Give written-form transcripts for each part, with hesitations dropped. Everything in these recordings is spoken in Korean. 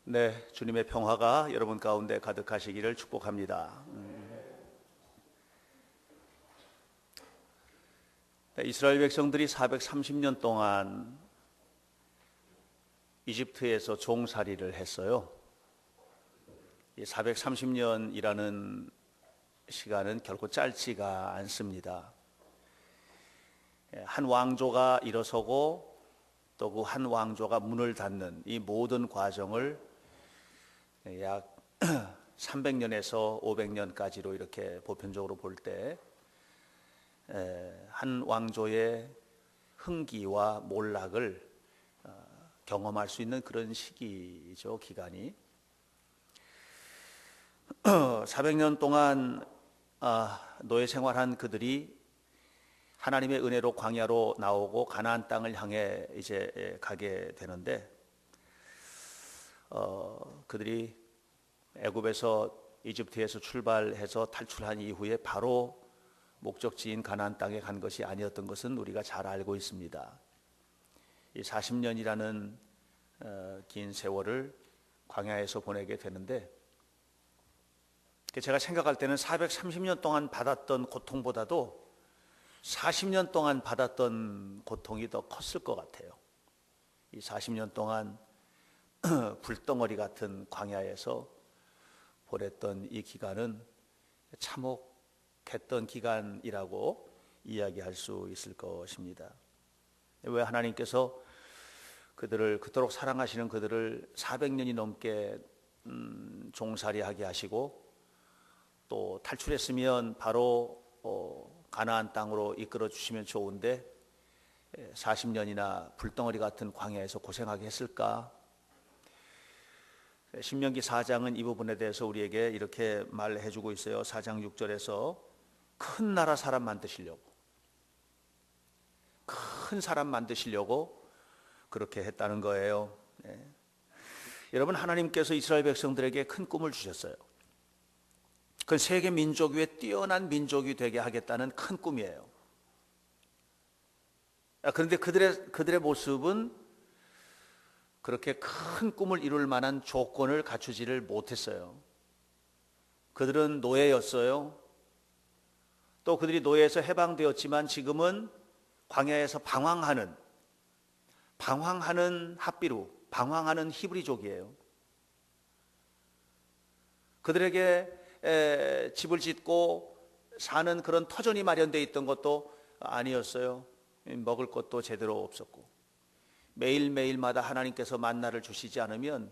네, 주님의 평화가 여러분 가운데 가득하시기를 축복합니다. 네, 이스라엘 백성들이 430년 동안 이집트에서 종살이를 했어요. 이 430년이라는 시간은 결코 짧지가 않습니다. 한 왕조가 일어서고 또 그 한 왕조가 문을 닫는 이 모든 과정을 약 300년에서 500년까지로 이렇게 보편적으로 볼 때 한 왕조의 흥기와 몰락을 경험할 수 있는 그런 시기죠, 기간이. 400년 동안 노예 생활한 그들이 하나님의 은혜로 광야로 나오고 가나안 땅을 향해 이제 가게 되는데, 그들이 애굽에서 이집트에서 출발해서 탈출한 이후에 바로 목적지인 가나안 땅에 간 것이 아니었던 것은 우리가 잘 알고 있습니다. 이 40년이라는 긴 세월을 광야에서 보내게 되는데, 제가 생각할 때는 430년 동안 받았던 고통보다도 40년 동안 받았던 고통이 더 컸을 것 같아요. 이 40년 동안 불덩어리 같은 광야에서 보냈던 이 기간은 참혹했던 기간이라고 이야기할 수 있을 것입니다. 왜 하나님께서 그들을 그토록 사랑하시는 그들을 400년이 넘게 종살이하게 하시고, 또 탈출했으면 바로 가나안 땅으로 이끌어 주시면 좋은데 40년이나 불덩어리 같은 광야에서 고생하게 했을까? 신명기 4장은 이 부분에 대해서 우리에게 이렇게 말해 주고 있어요. 4장 6절에서 큰 나라 사람 만드시려고, 큰 사람 만드시려고 그렇게 했다는 거예요. 네. 여러분, 하나님께서 이스라엘 백성들에게 큰 꿈을 주셨어요. 그건 세계 민족 위에 뛰어난 민족이 되게 하겠다는 큰 꿈이에요. 그런데 그들의 모습은 그렇게 큰 꿈을 이룰 만한 조건을 갖추지를 못했어요. 그들은 노예였어요. 또 그들이 노예에서 해방되었지만 지금은 광야에서 방황하는 핫비루, 방황하는 히브리족이에요. 그들에게 집을 짓고 사는 그런 터전이 마련되어 있던 것도 아니었어요. 먹을 것도 제대로 없었고, 매일매일마다 하나님께서 만나를 주시지 않으면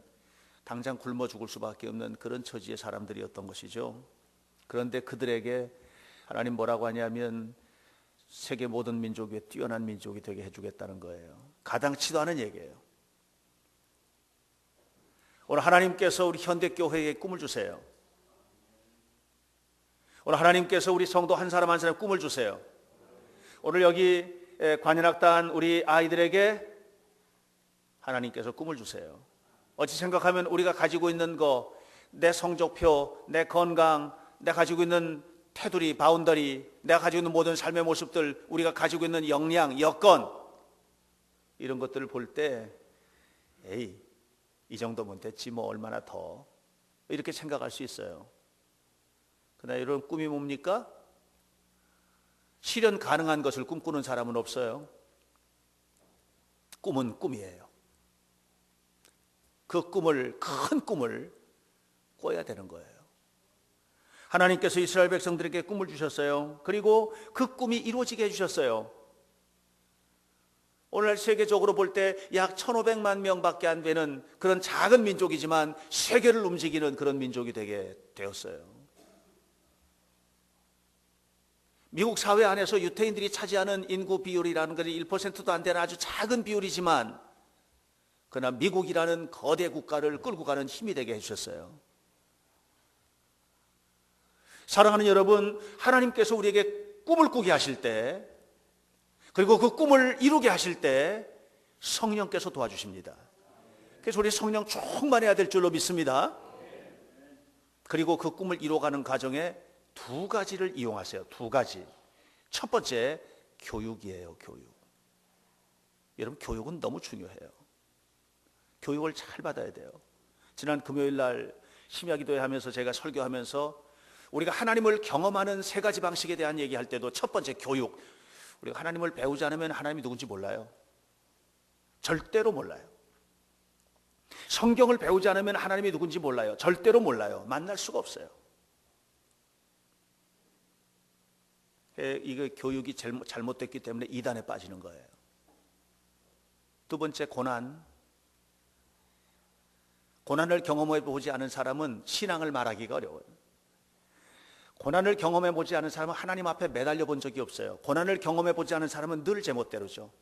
당장 굶어 죽을 수밖에 없는 그런 처지의 사람들이었던 것이죠. 그런데 그들에게 하나님 뭐라고 하냐면 세계 모든 민족 위에 뛰어난 민족이 되게 해주겠다는 거예요. 가당치도 않은 얘기예요. 오늘 하나님께서 우리 현대교회에 꿈을 주세요. 오늘 하나님께서 우리 성도 한 사람 한 사람 꿈을 주세요. 오늘 여기 관현악단 우리 아이들에게 하나님께서 꿈을 주세요. 어찌 생각하면 우리가 가지고 있는 거, 내 성적표, 내 건강, 내가 가지고 있는 테두리, 바운더리, 내가 가지고 있는 모든 삶의 모습들, 우리가 가지고 있는 역량, 여건, 이런 것들을 볼 때 에이, 이 정도면 됐지 뭐 얼마나 더, 이렇게 생각할 수 있어요. 그러나 이런 꿈이 뭡니까? 실현 가능한 것을 꿈꾸는 사람은 없어요. 꿈은 꿈이에요. 그 꿈을, 큰 꿈을 꿔야 되는 거예요. 하나님께서 이스라엘 백성들에게 꿈을 주셨어요. 그리고 그 꿈이 이루어지게 해주셨어요. 오늘 세계적으로 볼 때 약 1500만 명밖에 안 되는 그런 작은 민족이지만 세계를 움직이는 그런 민족이 되게 되었어요. 미국 사회 안에서 유태인들이 차지하는 인구 비율이라는 것이 1%도 안 되는 아주 작은 비율이지만, 그러나 미국이라는 거대 국가를 끌고 가는 힘이 되게 해주셨어요. 사랑하는 여러분, 하나님께서 우리에게 꿈을 꾸게 하실 때, 그리고 그 꿈을 이루게 하실 때 성령께서 도와주십니다. 그래서 우리 성령 충만해야 될 줄로 믿습니다. 그리고 그 꿈을 이루어가는 과정에 두 가지를 이용하세요. 두 가지. 첫 번째, 교육이에요. 교육. 여러분, 교육은 너무 중요해요. 교육을 잘 받아야 돼요. 지난 금요일 날 심야기도회 하면서 제가 설교하면서 우리가 하나님을 경험하는 세 가지 방식에 대한 얘기할 때도 첫 번째 교육, 우리가 하나님을 배우지 않으면 하나님이 누군지 몰라요. 절대로 몰라요. 성경을 배우지 않으면 하나님이 누군지 몰라요. 절대로 몰라요. 만날 수가 없어요. 이거 교육이 잘못됐기 때문에 이단에 빠지는 거예요. 두 번째, 고난을 경험해 보지 않은 사람은 신앙을 말하기가 어려워요. 고난을 경험해 보지 않은 사람은 하나님 앞에 매달려 본 적이 없어요. 고난을 경험해 보지 않은 사람은 늘 제멋대로죠.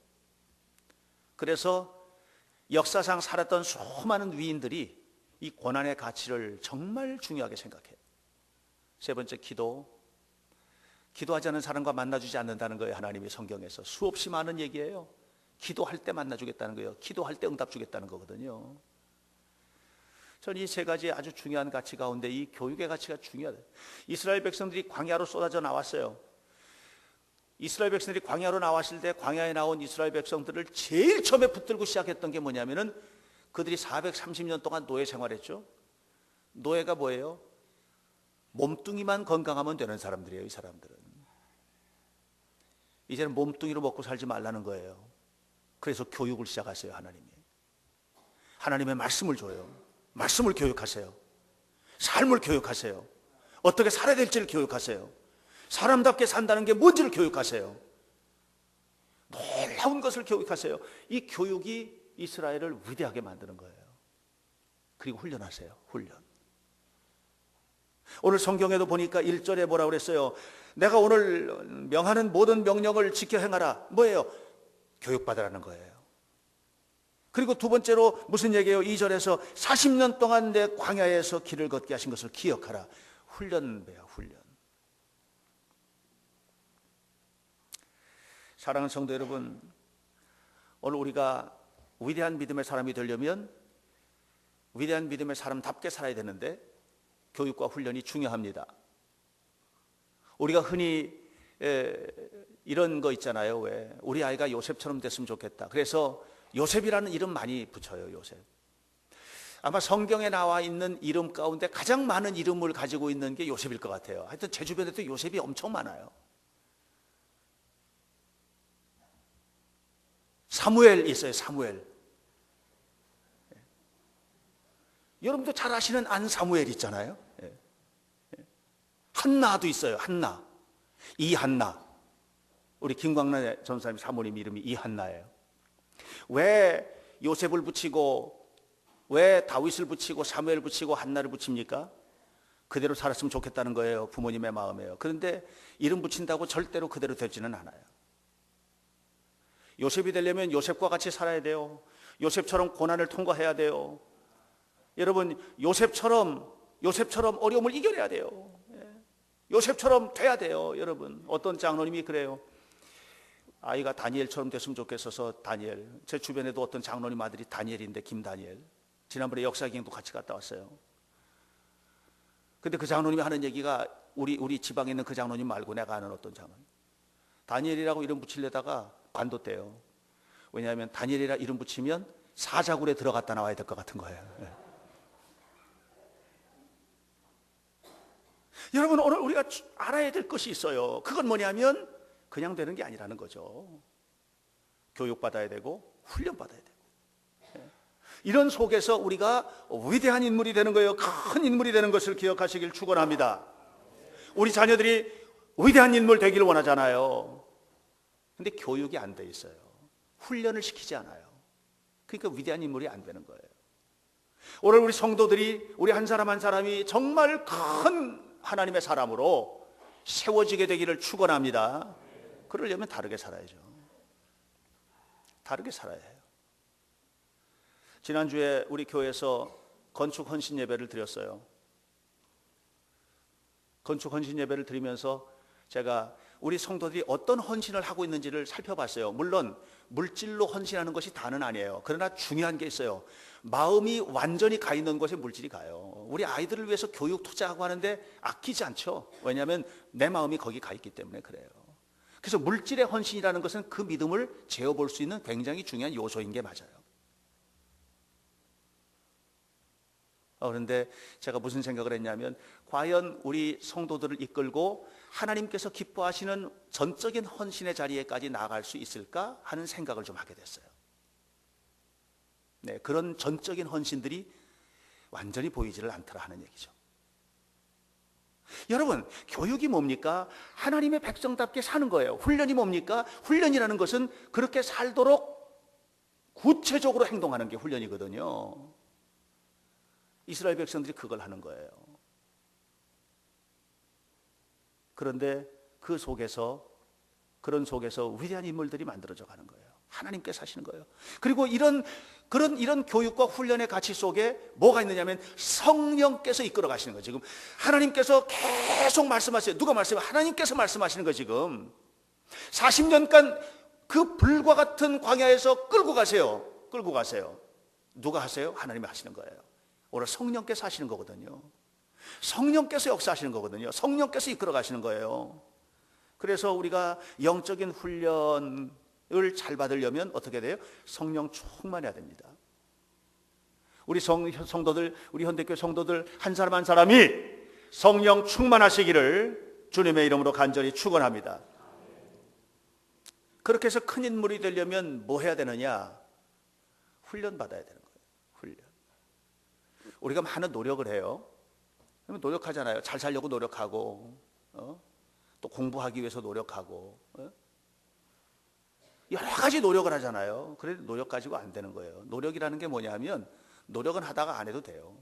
그래서 역사상 살았던 수많은 위인들이 이 고난의 가치를 정말 중요하게 생각해요. 세 번째, 기도하지 않은 사람과 만나주지 않는다는 거예요. 하나님이 성경에서 수없이 많은 얘기예요. 기도할 때 만나주겠다는 거예요. 기도할 때 응답 주겠다는 거거든요. 저는 이 세 가지 아주 중요한 가치 가운데 이 교육의 가치가 중요하다. 이스라엘 백성들이 광야로 쏟아져 나왔어요. 이스라엘 백성들이 광야로 나왔을 때 광야에 나온 이스라엘 백성들을 제일 처음에 붙들고 시작했던 게 뭐냐면은 그들이 430년 동안 노예 생활했죠. 노예가 뭐예요? 몸뚱이만 건강하면 되는 사람들이에요. 이 사람들은 이제는 몸뚱이로 먹고 살지 말라는 거예요. 그래서 교육을 시작하세요. 하나님의 말씀을 줘요. 말씀을 교육하세요. 삶을 교육하세요. 어떻게 살아야 될지를 교육하세요. 사람답게 산다는 게 뭔지를 교육하세요. 놀라운 것을 교육하세요. 이 교육이 이스라엘을 위대하게 만드는 거예요. 그리고 훈련하세요. 훈련. 오늘 성경에도 보니까 1절에 뭐라고 그랬어요? 내가 오늘 명하는 모든 명령을 지켜 행하라. 뭐예요? 교육받으라는 거예요. 그리고 두 번째로 무슨 얘기예요? 2절에서 40년 동안 내 광야에서 길을 걷게 하신 것을 기억하라. 훈련배야, 훈련. 사랑하는 성도 여러분, 오늘 우리가 위대한 믿음의 사람이 되려면 위대한 믿음의 사람답게 살아야 되는데 교육과 훈련이 중요합니다. 우리가 흔히 이런 거 있잖아요. 왜 우리 아이가 요셉처럼 됐으면 좋겠다. 그래서 요셉이라는 이름 많이 붙여요. 요셉. 아마 성경에 나와 있는 이름 가운데 가장 많은 이름을 가지고 있는 게 요셉일 것 같아요. 하여튼 제 주변에도 요셉이 엄청 많아요. 사무엘 있어요. 사무엘. 여러분도 잘 아시는 안 사무엘 있잖아요. 한나도 있어요. 한나. 이한나. 우리 김광란 전사님 사모님 이름이 이한나예요. 왜 요셉을 붙이고 왜 다윗을 붙이고 사무엘 붙이고 한나를 붙입니까? 그대로 살았으면 좋겠다는 거예요. 부모님의 마음이에요. 그런데 이름 붙인다고 절대로 그대로 되지는 않아요. 요셉이 되려면 요셉과 같이 살아야 돼요. 요셉처럼 고난을 통과해야 돼요. 여러분, 요셉처럼 어려움을 이겨내야 돼요. 요셉처럼 돼야 돼요. 여러분, 어떤 장로님이 그래요. 아이가 다니엘처럼 됐으면 좋겠어서 다니엘. 제 주변에도 어떤 장로님 아들이 다니엘인데 김다니엘. 지난번에 역사기행도 같이 갔다 왔어요. 근데 그 장로님이 하는 얘기가 우리 지방에 있는 그 장로님 말고 내가 아는 어떤 장로님. 다니엘이라고 이름 붙이려다가 관뒀대요. 왜냐하면 다니엘이라 이름 붙이면 사자굴에 들어갔다 나와야 될 것 같은 거예요. 여러분, 오늘 우리가 알아야 될 것이 있어요. 그건 뭐냐면 그냥 되는 게 아니라는 거죠. 교육받아야 되고 훈련받아야 되고. 이런 속에서 우리가 위대한 인물이 되는 거예요. 큰 인물이 되는 것을 기억하시길 축원합니다. 우리 자녀들이 위대한 인물 되기를 원하잖아요. 근데 교육이 안 돼 있어요. 훈련을 시키지 않아요. 그러니까 위대한 인물이 안 되는 거예요. 오늘 우리 성도들이 우리 한 사람 한 사람이 정말 큰 하나님의 사람으로 세워지게 되기를 축원합니다. 그러려면 다르게 살아야죠. 다르게 살아야 해요. 지난주에 우리 교회에서 건축 헌신 예배를 드렸어요. 건축 헌신 예배를 드리면서 제가 우리 성도들이 어떤 헌신을 하고 있는지를 살펴봤어요. 물론 물질로 헌신하는 것이 다는 아니에요. 그러나 중요한 게 있어요. 마음이 완전히 가 있는 곳에 물질이 가요. 우리 아이들을 위해서 교육 투자하고 하는데 아끼지 않죠. 왜냐하면 내 마음이 거기 가 있기 때문에 그래요. 그래서 물질의 헌신이라는 것은 그 믿음을 재어볼 수 있는 굉장히 중요한 요소인 게 맞아요. 그런데 제가 무슨 생각을 했냐면, 과연 우리 성도들을 이끌고 하나님께서 기뻐하시는 전적인 헌신의 자리에까지 나아갈 수 있을까 하는 생각을 좀 하게 됐어요. 네, 그런 전적인 헌신들이 완전히 보이지를 않더라 하는 얘기죠. 여러분, 교육이 뭡니까? 하나님의 백성답게 사는 거예요. 훈련이 뭡니까? 훈련이라는 것은 그렇게 살도록 구체적으로 행동하는 게 훈련이거든요. 이스라엘 백성들이 그걸 하는 거예요. 그런데 그런 속에서 위대한 인물들이 만들어져 가는 거예요. 하나님께 사시는 거예요. 그리고 이런 교육과 훈련의 가치 속에 뭐가 있느냐면 성령께서 이끌어 가시는 거예요. 지금 하나님께서 계속 말씀하세요. 누가 말씀해요? 하나님께서 말씀하시는 거예요. 지금 40년간 그 불과 같은 광야에서 끌고 가세요. 누가 하세요? 하나님이 하시는 거예요. 오늘 성령께서 하시는 거거든요. 성령께서 역사하시는 거거든요. 성령께서 이끌어 가시는 거예요. 그래서 우리가 영적인 훈련을 잘 받으려면 어떻게 돼요? 성령 충만해야 됩니다. 우리 성도들, 우리 현대교회 성도들 한 사람 한 사람이 성령 충만하시기를 주님의 이름으로 간절히 축원합니다. 그렇게 해서 큰 인물이 되려면 뭐 해야 되느냐? 훈련 받아야 되는 거예요. 훈련. 우리가 많은 노력을 해요. 노력하잖아요. 잘 살려고 노력하고, 또 공부하기 위해서 노력하고, 여러 가지 노력을 하잖아요. 그래도 노력 가지고 안 되는 거예요. 노력이라는 게 뭐냐면 노력은 하다가 안 해도 돼요.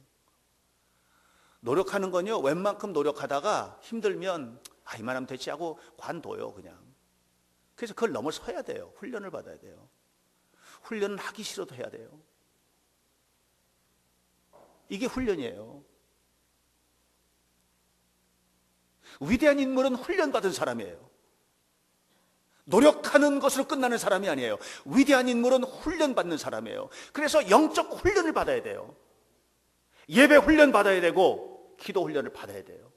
노력하는 건요, 웬만큼 노력하다가 힘들면 이만하면 되지 하고 관둬요, 그냥. 그래서 그걸 넘어서야 돼요. 훈련을 받아야 돼요. 훈련은 하기 싫어도 해야 돼요. 이게 훈련이에요. 위대한 인물은 훈련받은 사람이에요. 노력하는 것으로 끝나는 사람이 아니에요. 위대한 인물은 훈련받는 사람이에요. 그래서 영적 훈련을 받아야 돼요. 예배 훈련 받아야 되고 기도 훈련을 받아야 돼요.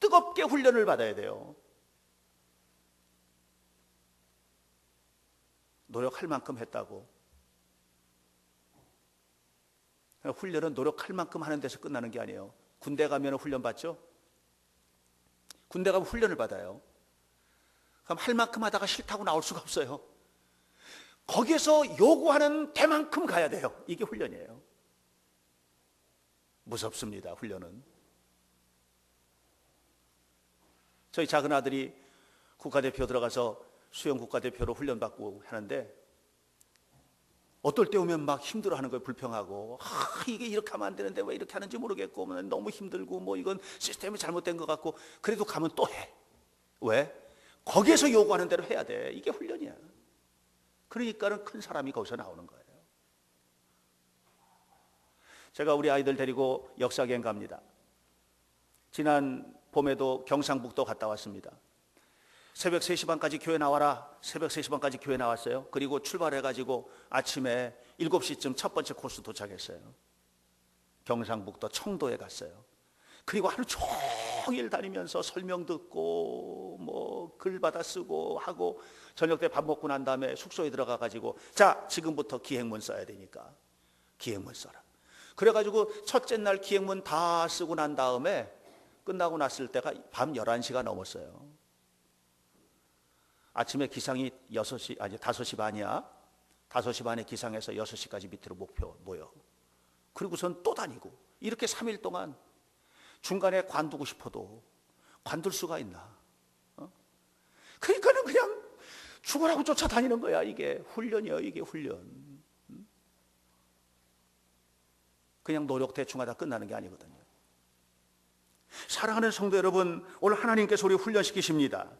뜨겁게 훈련을 받아야 돼요. 노력할 만큼 했다고. 훈련은 노력할 만큼 하는 데서 끝나는 게 아니에요. 군대 가면 훈련 받죠? 군대 가면 훈련을 받아요. 그럼 할 만큼 하다가 싫다고 나올 수가 없어요. 거기에서 요구하는 대만큼 가야 돼요. 이게 훈련이에요. 무섭습니다, 훈련은. 저희 작은 아들이 국가대표 들어가서 수영 국가대표로 훈련받고 하는데 어떨 때 오면 막 힘들어하는 거예요. 불평하고 이게 이렇게 하면 안 되는데 왜 이렇게 하는지 모르겠고 너무 힘들고 뭐 이건 시스템이 잘못된 것 같고 그래도 가면 또 해. 왜? 거기에서 요구하는 대로 해야 돼. 이게 훈련이야. 그러니까는 큰 사람이 거기서 나오는 거예요. 제가 우리 아이들 데리고 역사여행 갑니다. 지난 봄에도 경상북도 갔다 왔습니다. 새벽 3시 반까지 교회 나와라. 새벽 3시 반까지 교회 나왔어요. 그리고 출발해가지고 아침에 7시쯤 첫 번째 코스 도착했어요. 경상북도 청도에 갔어요. 그리고 하루 종일 다니면서 설명 듣고 뭐 글 받아 쓰고 하고 저녁 때 밥 먹고 난 다음에 숙소에 들어가가지고 자, 지금부터 기행문 써야 되니까 기행문 써라. 그래가지고 첫째 날 기행문 다 쓰고 난 다음에 끝나고 났을 때가 밤 11시가 넘었어요. 아침에 기상이 5시 반이야. 5시 반에 기상해서 6시까지 밑으로 목표 모여. 그리고선 또 다니고. 이렇게 3일 동안 중간에 관두고 싶어도 관둘 수가 있나? 그러니까는 그냥 죽으라고 쫓아다니는 거야. 이게 훈련이에요. 이게 훈련. 그냥 노력 대충 하다 끝나는 게 아니거든요. 사랑하는 성도 여러분, 오늘 하나님께서 우리 훈련시키십니다.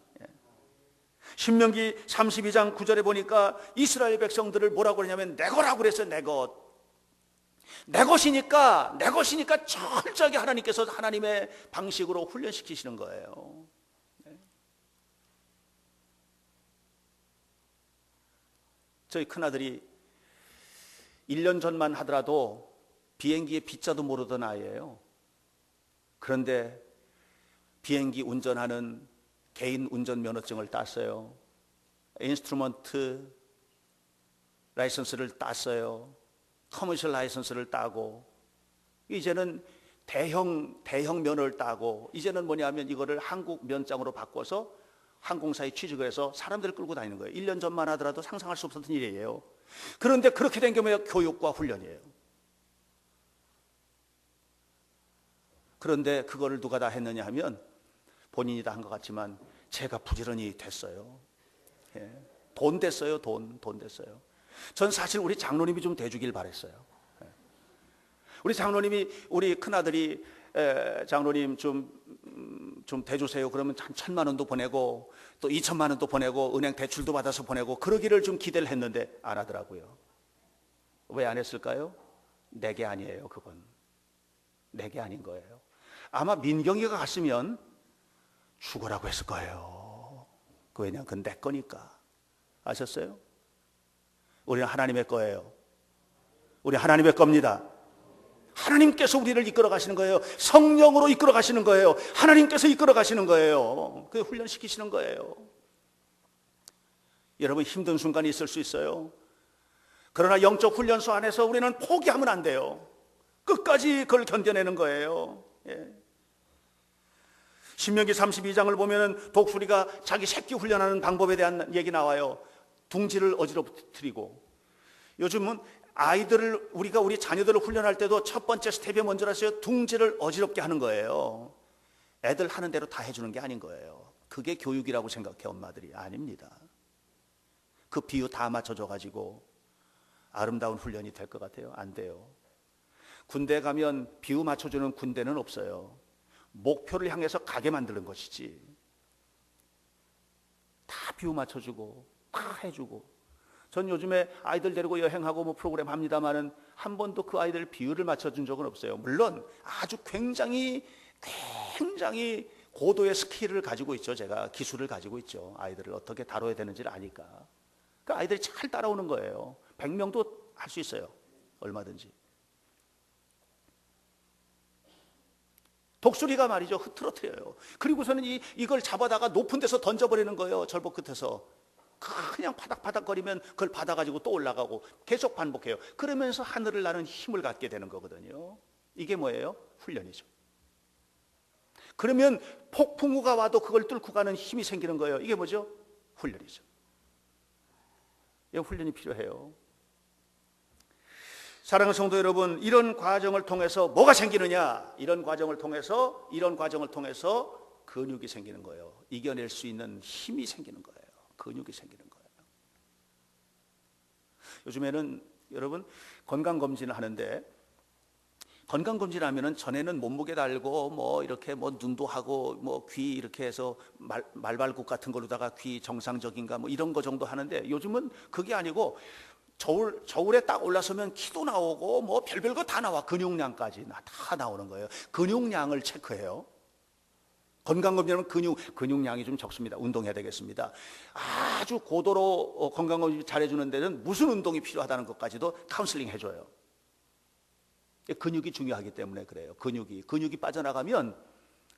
신명기 32장 9절에 보니까 이스라엘 백성들을 뭐라고 그러냐면 내 거라고 그랬어요. 내 것. 내 것이니까 철저하게 하나님께서 하나님의 방식으로 훈련시키시는 거예요. 저희 큰아들이 1년 전만 하더라도 비행기의 B자도 모르던 아이예요. 그런데 비행기 운전하는 개인 운전면허증을 땄어요. 인스트루먼트 라이선스를 땄어요. 커머셜 라이선스를 따고 이제는 대형 면허를 따고 이제는 뭐냐면 이거를 한국 면장으로 바꿔서 항공사에 취직을 해서 사람들을 끌고 다니는 거예요. 1년 전만 하더라도 상상할 수 없었던 일이에요. 그런데 그렇게 된 경우에 교육과 훈련이에요. 그런데 그거를 누가 다 했느냐 하면 본인이 다 한 것 같지만 제가 부지런히 됐어요. 예. 돈 됐어요. 돈 됐어요. 전 사실 우리 장로님이 좀 돼주길 바랬어요. 예. 우리 장로님이 우리 큰아들이 장로님 좀 대주세요. 그러면 한 1,000만 원도 보내고 또 2,000만 원도 보내고 은행 대출도 받아서 보내고 그러기를 좀 기대를 했는데 안 하더라고요. 왜 안 했을까요? 내게 아니에요. 그건 내게 아닌 거예요. 아마 민경이가 갔으면 죽으라고 했을 거예요. 왜냐하면 그건 내 거니까. 아셨어요? 우리는 하나님의 거예요. 우리 하나님의 겁니다. 하나님께서 우리를 이끌어 가시는 거예요. 성령으로 이끌어 가시는 거예요. 하나님께서 이끌어 가시는 거예요. 그 훈련시키시는 거예요. 여러분 힘든 순간이 있을 수 있어요. 그러나 영적 훈련소 안에서 우리는 포기하면 안 돼요. 끝까지 그걸 견뎌내는 거예요. 예. 신명기 32장을 보면 독수리가 자기 새끼 훈련하는 방법에 대한 얘기 나와요. 둥지를 어지럽히고. 요즘은 아이들을 우리가 우리 자녀들을 훈련할 때도 첫 번째 스텝이 뭔지라서요. 둥지를 어지럽게 하는 거예요. 애들 하는 대로 다 해주는 게 아닌 거예요. 그게 교육이라고 생각해 엄마들이. 아닙니다. 그 비유 다 맞춰줘 가지고 아름다운 훈련이 될 것 같아요? 안 돼요. 군대 가면 비유 맞춰주는 군대는 없어요. 목표를 향해서 가게 만드는 것이지. 다 비유 맞춰주고 다 해주고. 전 요즘에 아이들 데리고 여행하고 뭐 프로그램 합니다마는 한 번도 그 아이들 비유를 맞춰준 적은 없어요. 물론 아주 굉장히 고도의 스킬을 가지고 있죠. 제가 기술을 가지고 있죠. 아이들을 어떻게 다뤄야 되는지를 아니까. 그 아이들이 잘 따라오는 거예요. 100명도 할 수 있어요. 얼마든지. 독수리가 말이죠. 흐트러뜨려요. 그리고서는 이걸 잡아다가 높은 데서 던져버리는 거예요. 절벽 끝에서. 그냥 파닥파닥거리면 그걸 받아가지고 또 올라가고 계속 반복해요. 그러면서 하늘을 나는 힘을 갖게 되는 거거든요. 이게 뭐예요? 훈련이죠. 그러면 폭풍우가 와도 그걸 뚫고 가는 힘이 생기는 거예요. 이게 뭐죠? 훈련이죠. 이 훈련이 필요해요. 사랑하는 성도 여러분, 이런 과정을 통해서 뭐가 생기느냐? 이런 과정을 통해서 근육이 생기는 거예요. 이겨낼 수 있는 힘이 생기는 거예요. 근육이 생기는 거예요. 요즘에는 여러분 건강검진을 하는데, 건강검진 하면은 전에는 몸무게 달고 뭐 이렇게 뭐 눈도 하고 뭐 귀 이렇게 해서 말발굽 같은 걸로다가 귀 정상적인가 뭐 이런 거 정도 하는데, 요즘은 그게 아니고 저울에 딱 올라서면 키도 나오고 뭐 별별 거 다 나와. 근육량까지 다 나오는 거예요. 근육량을 체크해요. 건강검진하면 근육량이 좀 적습니다. 운동해야 되겠습니다. 아주 고도로 건강검진 잘해주는 데는 무슨 운동이 필요하다는 것까지도 카운슬링 해줘요. 근육이 중요하기 때문에 그래요. 근육이 빠져나가면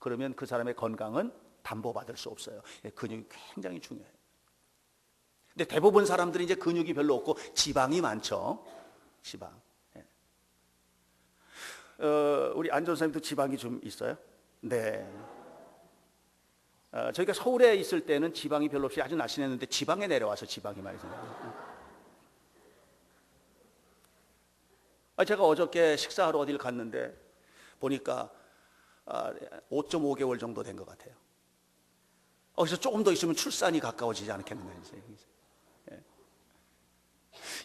그러면 그 사람의 건강은 담보받을 수 없어요. 근육이 굉장히 중요해요. 근데 대부분 사람들이 이제 근육이 별로 없고 지방이 많죠. 지방. 우리 안 전사님도 지방이 좀 있어요? 네. 저희가 서울에 있을 때는 지방이 별로 없이 아주 날씬했는데 지방에 내려와서 지방이 많이 생겨요. 제가 어저께 식사하러 어디를 갔는데 보니까 5.5개월 정도 된 것 같아요. 그래서 조금 더 있으면 출산이 가까워지지 않겠는가 했어요.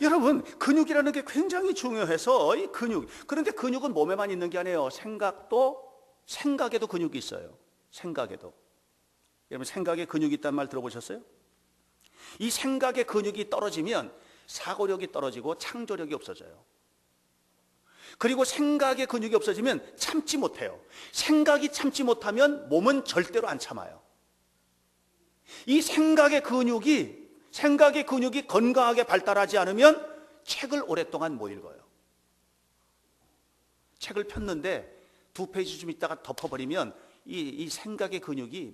여러분, 근육이라는 게 굉장히 중요해서 이 근육. 그런데 근육은 몸에만 있는 게 아니에요. 생각에도 근육이 있어요. 생각에도. 여러분, 생각에 근육이 있다는 말 들어보셨어요? 이 생각의 근육이 떨어지면 사고력이 떨어지고 창조력이 없어져요. 그리고 생각의 근육이 없어지면 참지 못해요. 생각이 참지 못하면 몸은 절대로 안 참아요. 이 생각의 근육이 건강하게 발달하지 않으면 책을 오랫동안 못 읽어요. 책을 폈는데 2페이지 좀 있다가 덮어버리면 이 생각의 근육이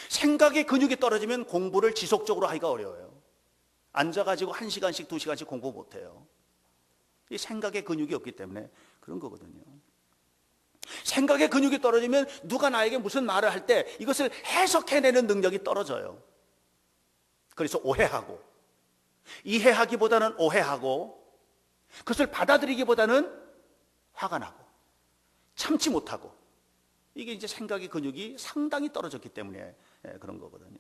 생각의 근육이 떨어지면 공부를 지속적으로 하기가 어려워요. 앉아가지고 1시간씩 2시간씩 공부 못해요. 이 생각의 근육이 없기 때문에 그런 거거든요. 생각의 근육이 떨어지면 누가 나에게 무슨 말을 할 때 이것을 해석해내는 능력이 떨어져요. 그래서 오해하고, 이해하기보다는 오해하고, 그것을 받아들이기보다는 화가 나고, 참지 못하고, 이게 이제 생각의 근육이 상당히 떨어졌기 때문에 그런 거거든요.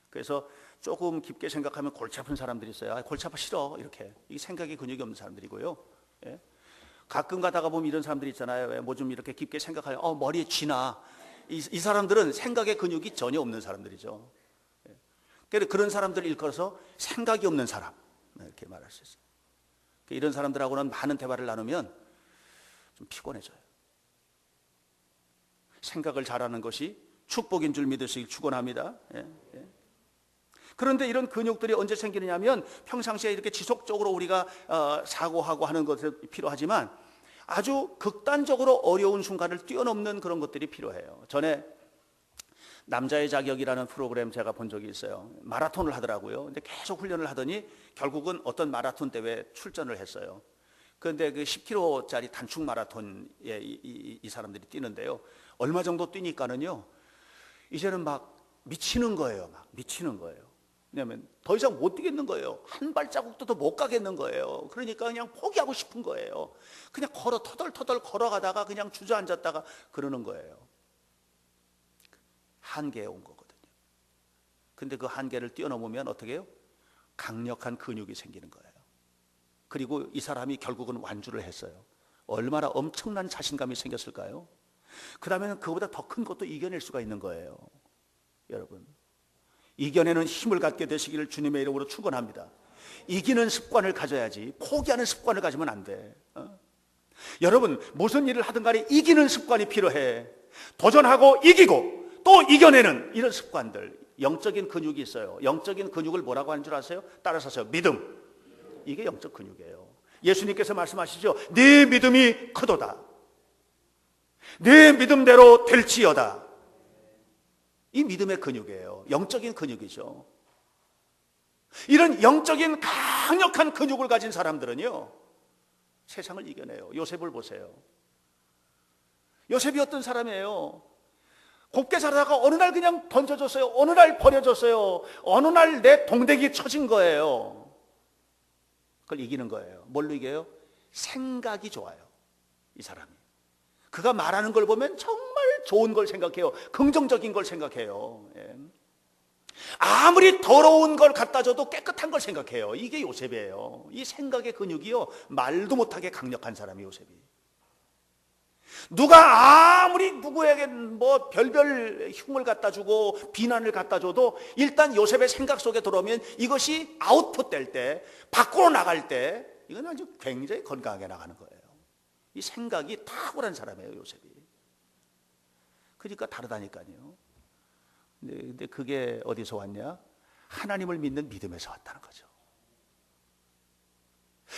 그래서 조금 깊게 생각하면 골치 아픈 사람들이 있어요. 골치 아파 싫어, 이렇게. 이 생각의 근육이 없는 사람들이고요. 가끔 가다가 보면 이런 사람들이 있잖아요. 뭐 좀 이렇게 깊게 생각하면 머리에 쥐나. 이 사람들은 생각의 근육이 전혀 없는 사람들이죠. 그런 사람들을 일컬어서 생각이 없는 사람, 이렇게 말할 수 있어요. 이런 사람들하고는 많은 대화를 나누면 좀 피곤해져요. 생각을 잘하는 것이 축복인 줄 믿으시길 축원합니다. 그런데 이런 근육들이 언제 생기느냐면 평상시에 이렇게 지속적으로 우리가 사고하고 하는 것이 필요하지만 아주 극단적으로 어려운 순간을 뛰어넘는 그런 것들이 필요해요. 전에 남자의 자격이라는 프로그램 제가 본 적이 있어요. 마라톤을 하더라고요. 근데 계속 훈련을 하더니 결국은 어떤 마라톤 대회에 출전을 했어요. 그런데 그 10km짜리 단축 마라톤에 이 사람들이 뛰는데요. 얼마 정도 뛰니까는요, 이제는 막 미치는 거예요. 막 미치는 거예요. 왜냐하면 더 이상 못 뛰겠는 거예요. 한 발자국도 더 못 가겠는 거예요. 그러니까 그냥 포기하고 싶은 거예요. 그냥 터덜터덜 걸어가다가 그냥 주저앉았다가 그러는 거예요. 한계에 온 거거든요. 근데 그 한계를 뛰어넘으면 어떻게 해요? 강력한 근육이 생기는 거예요. 그리고 이 사람이 결국은 완주를 했어요. 얼마나 엄청난 자신감이 생겼을까요? 그 다음에는 그보다 더 큰 것도 이겨낼 수가 있는 거예요. 여러분, 이겨내는 힘을 갖게 되시기를 주님의 이름으로 축원합니다. 이기는 습관을 가져야지 포기하는 습관을 가지면 안 돼. 여러분, 무슨 일을 하든 간에 이기는 습관이 필요해. 도전하고 이기고 또 이겨내는 이런 습관들. 영적인 근육이 있어요. 영적인 근육을 뭐라고 하는 줄 아세요? 따라서 하세요. 믿음. 이게 영적 근육이에요. 예수님께서 말씀하시죠. 네 믿음이 크도다. 네 믿음대로 될지어다. 이 믿음의 근육이에요. 영적인 근육이죠. 이런 영적인 강력한 근육을 가진 사람들은요, 세상을 이겨내요. 요셉을 보세요. 요셉이 어떤 사람이에요? 곱게 살다가 어느 날 그냥 던져졌어요. 어느 날 버려졌어요. 어느 날 내 동댕이 쳐진 거예요. 그걸 이기는 거예요. 뭘로 이겨요? 생각이 좋아요. 이 사람이. 그가 말하는 걸 보면 정말 좋은 걸 생각해요. 긍정적인 걸 생각해요. 아무리 더러운 걸 갖다 줘도 깨끗한 걸 생각해요. 이게 요셉이에요. 이 생각의 근육이요, 말도 못하게 강력한 사람이 요셉이. 누가 아무리 누구에게 뭐 별별 흉을 갖다 주고 비난을 갖다 줘도 일단 요셉의 생각 속에 들어오면 이것이 아웃풋 될 때, 밖으로 나갈 때 이건 아주 굉장히 건강하게 나가는 거예요. 이 생각이 탁월한 사람이에요, 요셉이. 그러니까 다르다니까요. 근데 그게 어디서 왔냐? 하나님을 믿는 믿음에서 왔다는 거죠.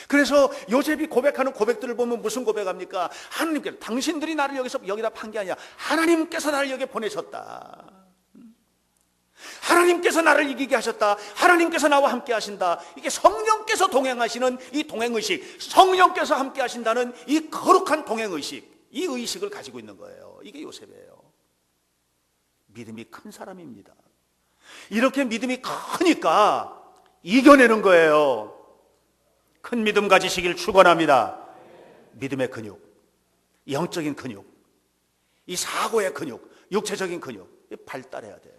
그래서 요셉이 고백하는 고백들을 보면 무슨 고백합니까? 하나님께서, 당신들이 나를 여기다 판 게 아니야. 하나님께서 나를 여기 보내셨다. 하나님께서 나를 이기게 하셨다. 하나님께서 나와 함께 하신다. 이게 성령께서 동행하시는 이 동행의식, 성령께서 함께 하신다는 이 거룩한 동행의식, 이 의식을 가지고 있는 거예요. 이게 요셉이에요. 믿음이 큰 사람입니다. 이렇게 믿음이 크니까 이겨내는 거예요. 큰 믿음 가지시길 축원합니다. 믿음의 근육, 영적인 근육, 이 사고의 근육, 육체적인 근육, 발달해야 돼요.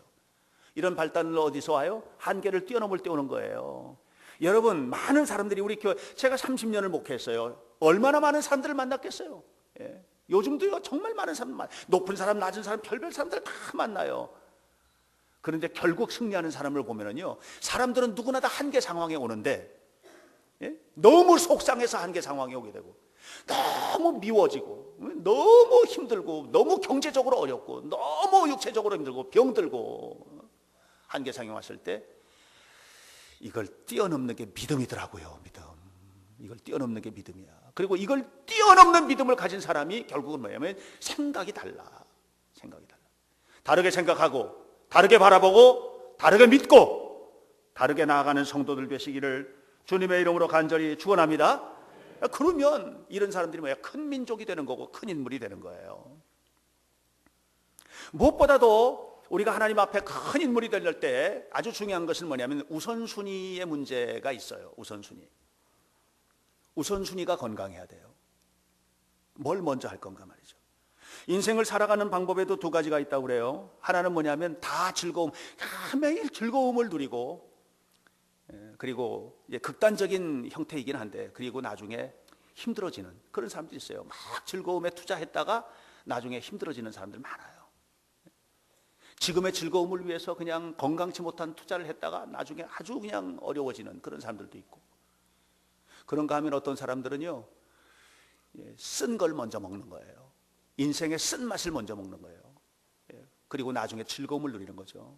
이런 발달은 어디서 와요? 한계를 뛰어넘을 때 오는 거예요. 여러분, 많은 사람들이 우리 교회, 제가 30년을 목회했어요. 얼마나 많은 사람들을 만났겠어요. 요즘도요, 정말 많은 사람, 높은 사람, 낮은 사람, 별별 사람들 다 만나요. 그런데 결국 승리하는 사람을 보면은요, 사람들은 누구나 다 한계 상황에 오는데, 너무 속상해서 한계 상황에 오게 되고, 너무 미워지고, 너무 힘들고, 너무 경제적으로 어렵고, 너무 육체적으로 힘들고, 병들고, 한계 상황에 왔을 때 이걸 뛰어넘는 게 믿음이더라고요. 믿음. 이걸 뛰어넘는 게 믿음이야. 그리고 이걸 뛰어넘는 믿음을 가진 사람이 결국은 뭐냐면 생각이 달라. 생각이 달라. 다르게 생각하고, 다르게 바라보고, 다르게 믿고, 다르게 나아가는 성도들 되시기를 주님의 이름으로 간절히 축원합니다. 그러면 이런 사람들이 뭐야? 큰 민족이 되는 거고 큰 인물이 되는 거예요. 무엇보다도 우리가 하나님 앞에 큰 인물이 될 때 아주 중요한 것은 뭐냐면 우선순위의 문제가 있어요. 우선순위가 건강해야 돼요. 뭘 먼저 할 건가 말이죠. 인생을 살아가는 방법에도 두 가지가 있다고 그래요. 하나는 뭐냐면 다 즐거움, 매일 즐거움을 누리고, 그리고 이제 극단적인 형태이긴 한데, 그리고 나중에 힘들어지는 그런 사람들이 있어요. 막 즐거움에 투자했다가 나중에 힘들어지는 사람들 많아요. 지금의 즐거움을 위해서 그냥 건강치 못한 투자를 했다가 나중에 아주 그냥 어려워지는 그런 사람들도 있고, 그런가 하면 어떤 사람들은요, 쓴 걸 먼저 먹는 거예요. 인생의 쓴맛을 먼저 먹는 거예요. 그리고 나중에 즐거움을 누리는 거죠.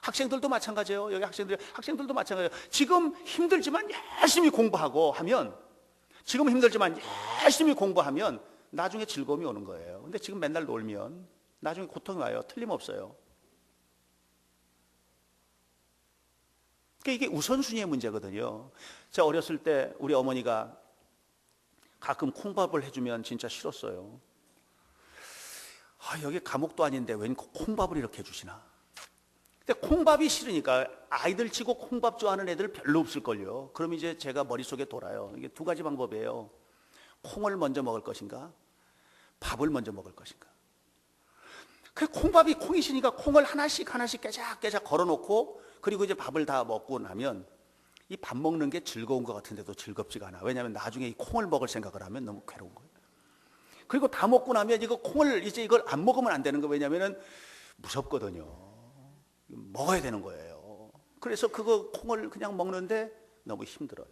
학생들도 마찬가지예요. 여기 학생들도 마찬가지예요. 지금 힘들지만 열심히 공부하고 하면, 나중에 즐거움이 오는 거예요. 근데 지금 맨날 놀면 나중에 고통이 와요. 틀림없어요. 그러니까 이게 우선순위의 문제거든요. 제가 어렸을 때 우리 어머니가 가끔 콩밥을 해주면 진짜 싫었어요. 여기 감옥도 아닌데 웬 콩밥을 이렇게 해주시나. 근데 콩밥이 싫으니까, 아이들 치고 콩밥 좋아하는 애들 별로 없을걸요. 그럼 이제 제가 머릿속에 돌아요. 이게 두 가지 방법이에요. 콩을 먼저 먹을 것인가, 밥을 먼저 먹을 것인가. 그 콩이 싫으니까 콩을 하나씩 깨작깨작 걸어놓고, 그리고 이제 밥을 다 먹고 나면 이 밥 먹는 게 즐거운 것 같은데도 즐겁지가 않아. 왜냐하면 나중에 이 콩을 먹을 생각을 하면 너무 괴로운 거예요. 그리고 다 먹고 나면 이걸 안 먹으면 안 되는 거. 왜냐하면 무섭거든요. 먹어야 되는 거예요. 그래서 그거 콩을 그냥 먹는데 너무 힘들어요.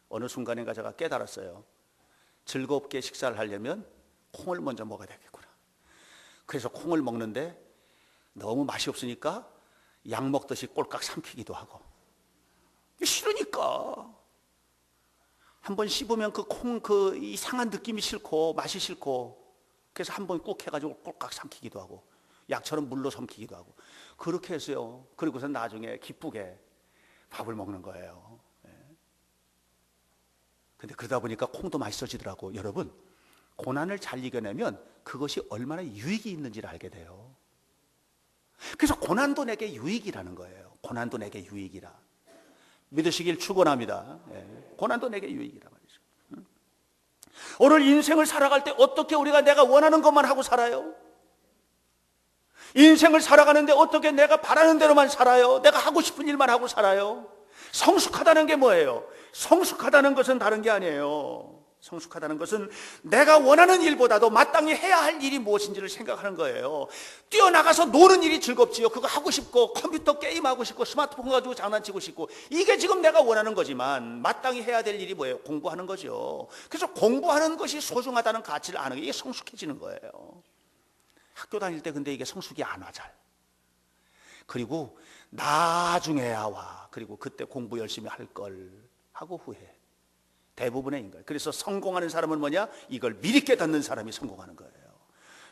어느 순간에 제가 깨달았어요. 즐겁게 식사를 하려면 콩을 먼저 먹어야 되겠구나. 그래서 콩을 먹는데 너무 맛이 없으니까 약 먹듯이 꼴깍 삼키기도 하고, 싫으니까. 한번 씹으면 그 콩 그 이상한 느낌이 싫고 맛이 싫고, 그래서 한번 꾹 해가지고 꼴깍 삼키기도 하고, 약처럼 물로 삼키기도 하고, 그렇게 했어요. 그리고서 나중에 기쁘게 밥을 먹는 거예요. 근데 그러다 보니까 콩도 맛있어지더라고. 여러분, 고난을 잘 이겨내면 그것이 얼마나 유익이 있는지를 알게 돼요. 그래서 고난도 내게 유익이라는 거예요. 고난도 내게 유익이라. 믿으시길 축원합니다. 고난도 내게 유익이라 말이죠. 오늘 인생을 살아갈 때 어떻게 우리가 내가 원하는 것만 하고 살아요? 인생을 살아가는데 어떻게 내가 바라는 대로만 살아요? 내가 하고 싶은 일만 하고 살아요? 성숙하다는 게 뭐예요? 성숙하다는 것은 다른 게 아니에요. 성숙하다는 것은 내가 원하는 일보다도 마땅히 해야 할 일이 무엇인지를 생각하는 거예요. 뛰어나가서 노는 일이 즐겁지요. 그거 하고 싶고, 컴퓨터 게임하고 싶고, 스마트폰 가지고 장난치고 싶고, 이게 지금 내가 원하는 거지만 마땅히 해야 될 일이 뭐예요? 공부하는 거죠. 그래서 공부하는 것이 소중하다는 가치를 아는 게, 이게 성숙해지는 거예요. 학교 다닐 때 근데 이게 성숙이 안 와 잘. 그리고 나중에야 와. 그리고 그때 공부 열심히 할 걸 하고 후회해. 대부분의 인간. 그래서 성공하는 사람은 뭐냐? 이걸 미리 깨닫는 사람이 성공하는 거예요.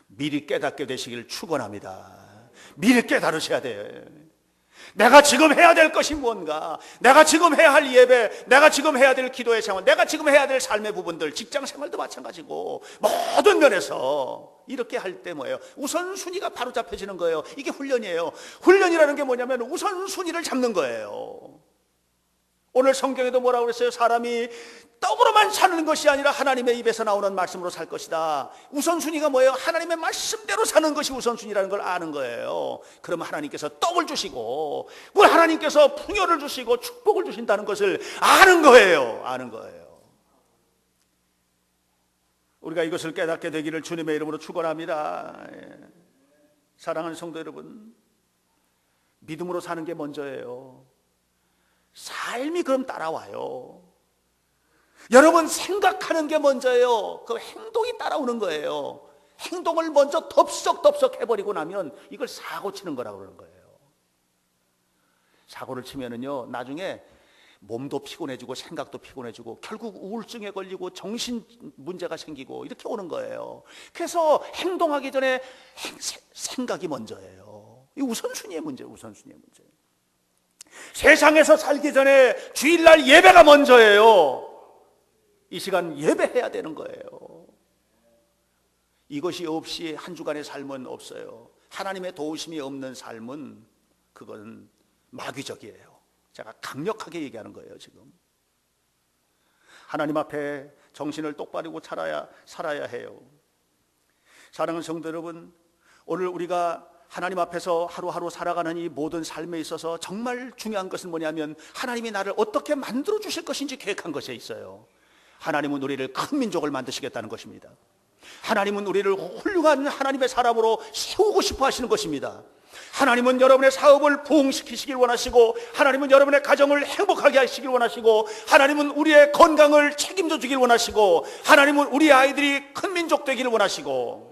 미리 깨닫게 되시기를 축원합니다. 미리 깨달으셔야 돼요. 내가 지금 해야 될 것이 뭔가, 내가 지금 해야 할 예배, 내가 지금 해야 될 기도의 생활, 내가 지금 해야 될 삶의 부분들, 직장 생활도 마찬가지고 모든 면에서 이렇게 할 때 뭐예요? 우선순위가 바로 잡혀지는 거예요. 이게 훈련이에요. 훈련이라는 게 뭐냐면 우선순위를 잡는 거예요. 오늘 성경에도 뭐라고 그랬어요? 사람이 떡으로만 사는 것이 아니라 하나님의 입에서 나오는 말씀으로 살 것이다. 우선순위가 뭐예요? 하나님의 말씀대로 사는 것이 우선순위라는 걸 아는 거예요. 그러면 하나님께서 떡을 주시고, 하나님께서 풍요를 주시고 축복을 주신다는 것을 아는 거예요. 아는 거예요. 우리가 이것을 깨닫게 되기를 주님의 이름으로 축원합니다. 사랑하는 성도 여러분, 믿음으로 사는 게 먼저예요. 삶이 그럼 따라와요. 여러분, 생각하는 게 먼저예요. 그 행동이 따라오는 거예요. 행동을 먼저 덥석덥석 해버리고 나면 이걸 사고 치는 거라고 그러는 거예요. 사고를 치면은요, 나중에 몸도 피곤해지고 생각도 피곤해지고 결국 우울증에 걸리고 정신 문제가 생기고 이렇게 오는 거예요. 그래서 행동하기 전에 생각이 먼저예요. 이 우선순위의 문제예요. 우선순위의 문제. 세상에서 살기 전에 주일날 예배가 먼저예요. 이 시간 예배해야 되는 거예요. 이것이 없이 한 주간의 삶은 없어요. 하나님의 도우심이 없는 삶은 그건 마귀적이에요. 제가 강력하게 얘기하는 거예요. 지금 하나님 앞에 정신을 똑바르고 살아야 해요. 사랑하는 성도 여러분, 오늘 우리가 하나님 앞에서 하루하루 살아가는 이 모든 삶에 있어서 정말 중요한 것은 뭐냐면 하나님이 나를 어떻게 만들어 주실 것인지 계획한 것에 있어요. 하나님은 우리를 큰 민족을 만드시겠다는 것입니다. 하나님은 우리를 훌륭한 하나님의 사람으로 세우고 싶어 하시는 것입니다. 하나님은 여러분의 사업을 부흥시키시길 원하시고, 하나님은 여러분의 가정을 행복하게 하시길 원하시고, 하나님은 우리의 건강을 책임져 주길 원하시고, 하나님은 우리 아이들이 큰 민족 되기를 원하시고,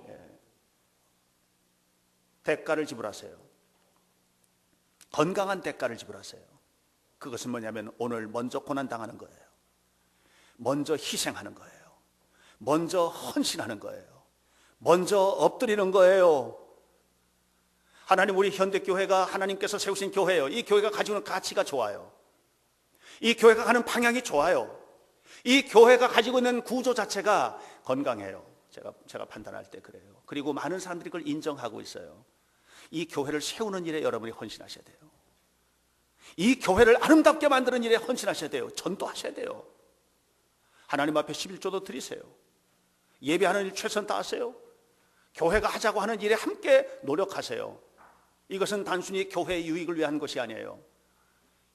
대가를 지불하세요. 건강한 대가를 지불하세요. 그것은 뭐냐면 오늘 먼저 고난당하는 거예요. 먼저 희생하는 거예요. 먼저 헌신하는 거예요. 먼저 엎드리는 거예요. 하나님, 우리 현대교회가 하나님께서 세우신 교회예요. 이 교회가 가지고 있는 가치가 좋아요. 이 교회가 가는 방향이 좋아요. 이 교회가 가지고 있는 구조 자체가 건강해요. 제가 판단할 때 그래요. 그리고 많은 사람들이 그걸 인정하고 있어요. 이 교회를 세우는 일에 여러분이 헌신하셔야 돼요. 이 교회를 아름답게 만드는 일에 헌신하셔야 돼요. 전도하셔야 돼요. 하나님 앞에 11조도 드리세요. 예배하는 일 최선 다하세요. 교회가 하자고 하는 일에 함께 노력하세요. 이것은 단순히 교회의 유익을 위한 것이 아니에요.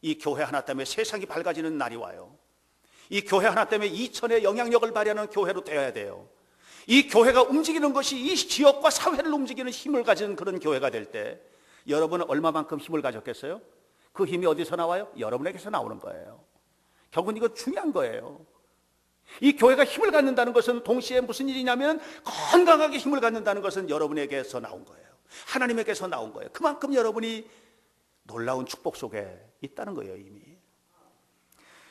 이 교회 하나 때문에 세상이 밝아지는 날이 와요. 이 교회 하나 때문에 이천의 영향력을 발휘하는 교회로 되어야 돼요. 이 교회가 움직이는 것이 이 지역과 사회를 움직이는 힘을 가진 그런 교회가 될 때 여러분은 얼마만큼 힘을 가졌겠어요? 그 힘이 어디서 나와요? 여러분에게서 나오는 거예요. 결국은 이거 중요한 거예요. 이 교회가 힘을 갖는다는 것은 동시에 무슨 일이냐면, 건강하게 힘을 갖는다는 것은 여러분에게서 나온 거예요. 하나님에게서 나온 거예요. 그만큼 여러분이 놀라운 축복 속에 있다는 거예요. 이미.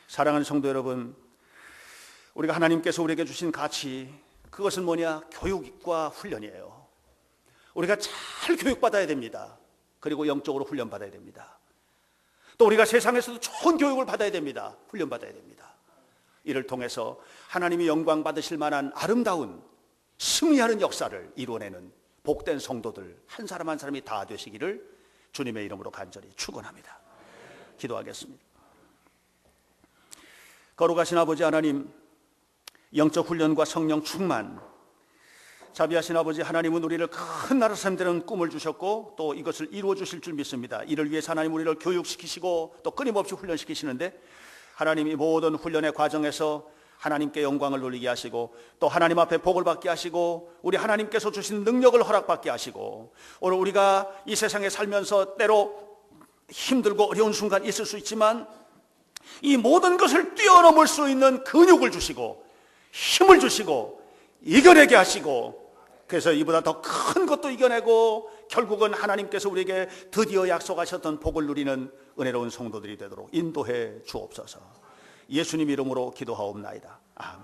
사랑하는 성도 여러분, 우리가 하나님께서 우리에게 주신 가치, 그것은 뭐냐? 교육과 훈련이에요. 우리가 잘 교육받아야 됩니다. 그리고 영적으로 훈련받아야 됩니다. 또 우리가 세상에서도 좋은 교육을 받아야 됩니다. 훈련받아야 됩니다. 이를 통해서 하나님이 영광 받으실 만한 아름다운 승리하는 역사를 이루어내는 복된 성도들 한 사람 한 사람이 다 되시기를 주님의 이름으로 간절히 축원합니다. 기도하겠습니다. 거룩하신 아버지 하나님, 영적 훈련과 성령 충만, 자비하신 아버지 하나님은 우리를 큰 나라 사람 되는 꿈을 주셨고 또 이것을 이루어 주실 줄 믿습니다. 이를 위해서 하나님 우리를 교육시키시고 또 끊임없이 훈련시키시는데, 하나님이 모든 훈련의 과정에서 하나님께 영광을 돌리게 하시고 또 하나님 앞에 복을 받게 하시고 우리 하나님께서 주신 능력을 허락받게 하시고, 오늘 우리가 이 세상에 살면서 때로 힘들고 어려운 순간 있을 수 있지만 이 모든 것을 뛰어넘을 수 있는 근육을 주시고 힘을 주시고 이겨내게 하시고, 그래서 이보다 더 큰 것도 이겨내고 결국은 하나님께서 우리에게 드디어 약속하셨던 복을 누리는 은혜로운 성도들이 되도록 인도해 주옵소서. 예수님 이름으로 기도하옵나이다. 아멘.